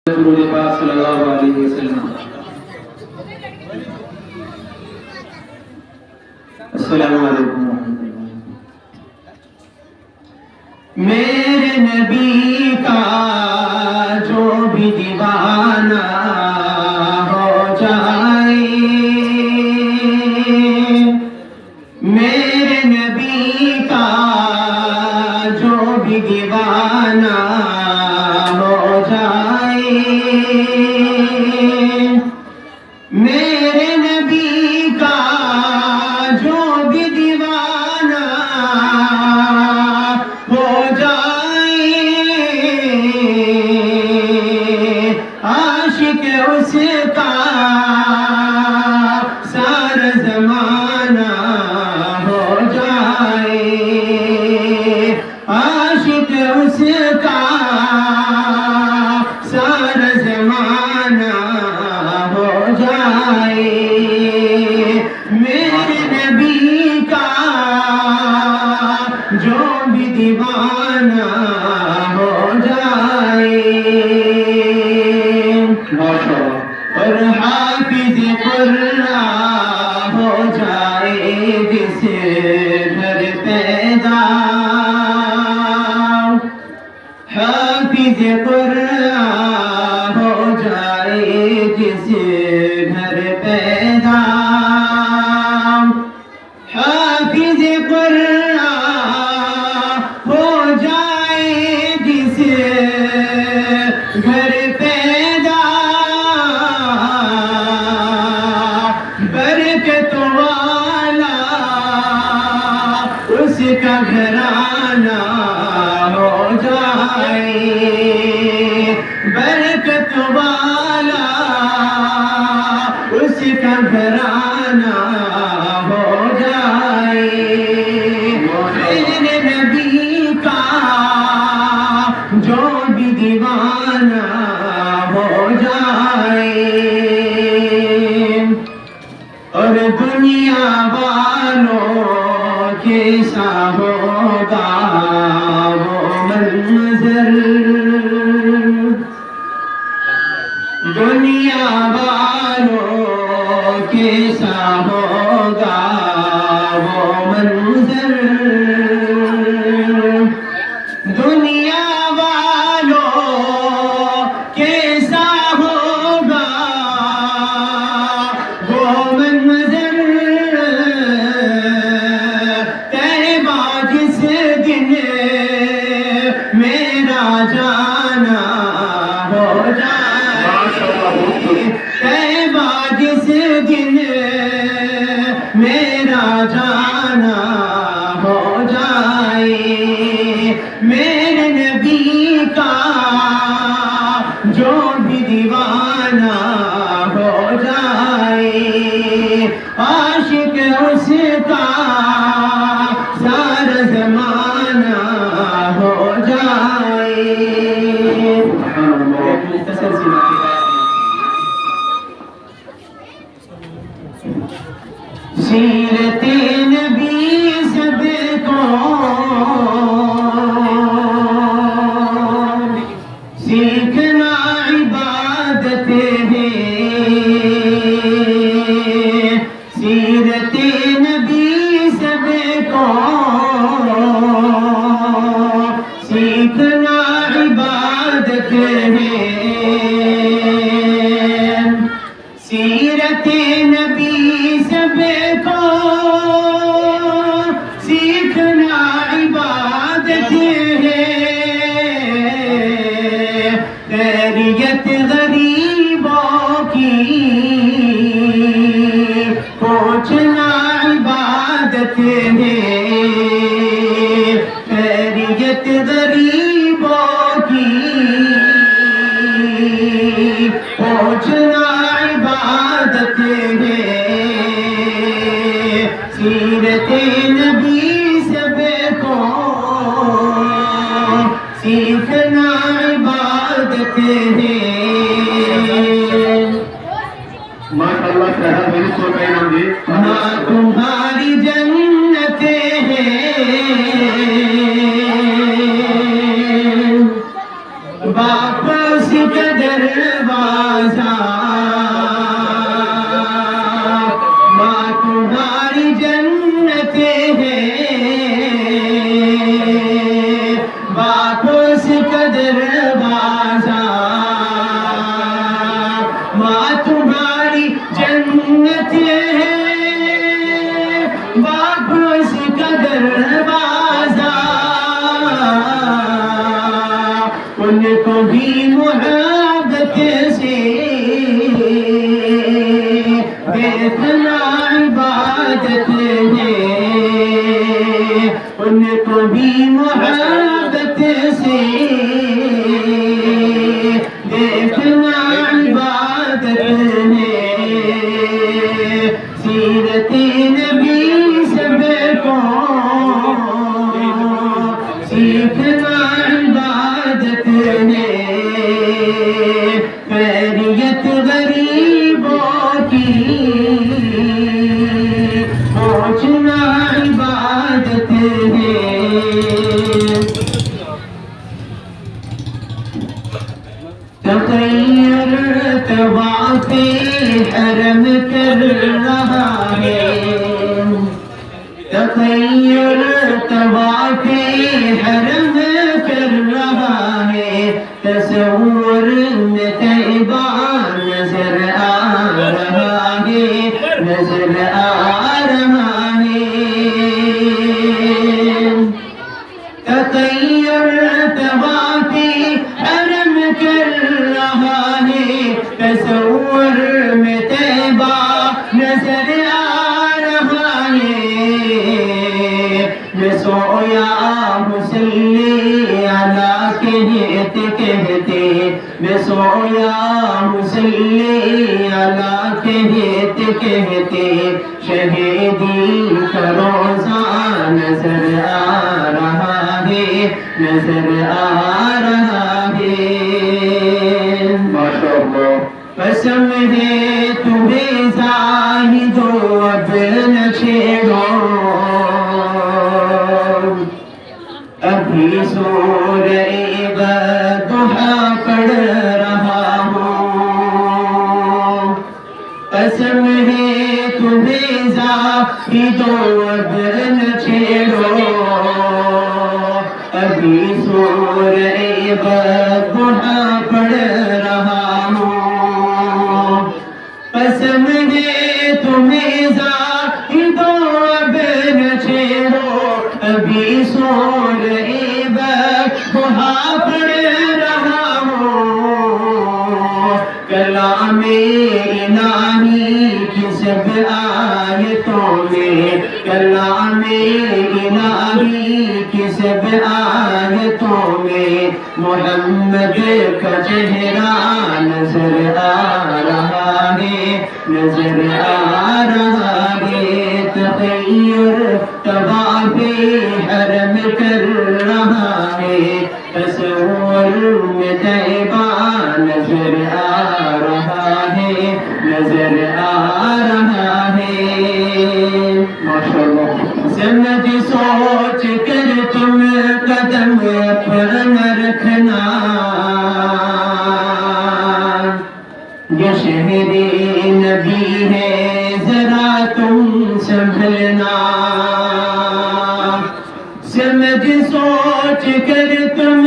رسول پاک صلی اللہ علیہ وسلم۔ السلام علیکم ورحمۃ اللہ۔ میرے نبی کا جو بھی دیوانہ ہو جائے، میرے نبی کا جو بھی دیوانہ ہو جائے، میرے نبی کا جو بھی دیوانہ ہو جائے، عاشق اس کا سارا زمانہ ہو جائے، عاشق اس کا سارا زمانہ ہو جائے، میرے نبی کا جو بھی دیوانہ ہو جائے، اور حافظ قرآن ہو جائے جس گھر پیدا، حافظ قرآن ہو جائے جس گھر پیدا، حافظ قرآن ہو جائے جس گھر پیدا، برکت والا اس کا گھرانہ ہو جائے، برکت والا اس کا گھرانہ ہو جائے، میرے نبی کا جو بھی دیوانہ ہو جائے، اور دنیا والوں کیسا ہوگا وہ منظر، دنیا والوں کیسا ہوگا وہ منظر، دنیا والوں کیسا ہوگا وہ منظر، طیبہ جس دن میرا جانا ہو جائے، طیبہ جس دن میرا جانا ہو جائے، میرے نبی کا جو بھی دیوانہ ہو جائے، عاشق اس کا سارا زمانہ ہو جائے۔ مختصر سی سیرت نبی سب کو سیکھنا عبادت ہے، سیرت نبی سب کو سیکھنا عبادت ہے، سیرت نبی سب کو سیکھنا عبادت ہے، خیریت غریبوں کی پوچھنا عبادت ہے، خیریت غریبوں کی پوچھنا عبادت ہے، سیرت نبی سب کو سیکھنا عبادت ہے۔ ماشاءاللہ صاحب میری سو کا انعام دی، ماں تمہاری جنتیں ہیں، باپ سکھ دروازہ ماں تمہاری جنتیں ہیں باپ اس کا دروازہ ماں تمہاری جنتیں ہیں باپ اس کا دروازہ ان کو بھی محبت سے دیکھنا عبادت ہے ان کو بھی محبت سے دیکھنا عبادت ہے سیرت نبی سب کو سیکھنا عبادت ہے خیریت غریبوں کی پہنچنا عبادت ہے تغیر طواف حرم کر رہا ہے تغیر طواف حرم کر رہا ہے تصور میں طیبہ نظر آ رہا ہے نظر آ رہا ہے تغیر طواف حرم کر رہا ہے تصور میں طیبہ نظر آ رہا ہے میں سویا مصلی علی کہتے کہتے میں سویا مصلی علی کہتے کہتے شہیدی کا روزہ نظر آ رہا ہے نظر آ رہا ہے ماشاءاللہ قسم ہے تمہیں زاہدو اب نہ چھیڑو ابھی سورہ ضحیٰ پڑھ رہا ہوں قسم ہے تمہیں زاہدو اب نہ چھیڑو ابھی سورہ ضحیٰ پڑھ رہا ہوں قسم ہے تمہیں زاہدو اب نہ چھیڑو ابھی سورہ ضحیٰ پڑھ رہا ہوں کلام الہی کی سب آیتوں میں کلام الہی کی سب آیتوں میں محمد کا چہرہ نظر آ رہا ہے نظر آ رہا ہے تغیر طواف حرم کر رہا ہے تصور میں طیبہ نظر آ رہا ہے نظر آ رہا ہے ماشاءاللہ سمجھ سوچ کر تم قدم اپنا رکھنا یہ شہر نبی ہے ذرا تم سنبھلنا سمجھ سوچ کر تم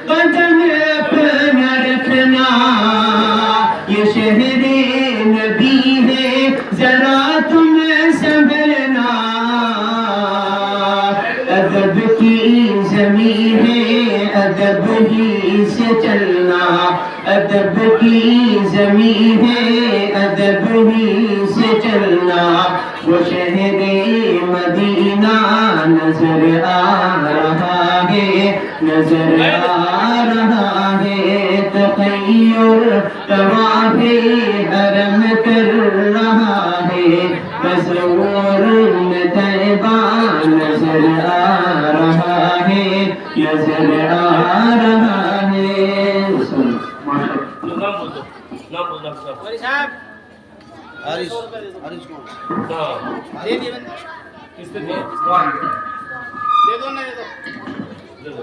قدم اپنا رکھنا یہ شہر نبی ہے ذرا تم سنبھلنا ادب کی زمین ہے ادب ہی سے چلنا ادب کی زمین ہے ادب ہی سے چلنا وہ شہر مدینہ نظر آ رہا ہے نظر آ رہا ہے تغیر طواف حرم کر رہا ہے تصور میں طیبہ نظر آ رہا ہے نظر آ رہا ہے حارث کون؟ دے دو نا دے دو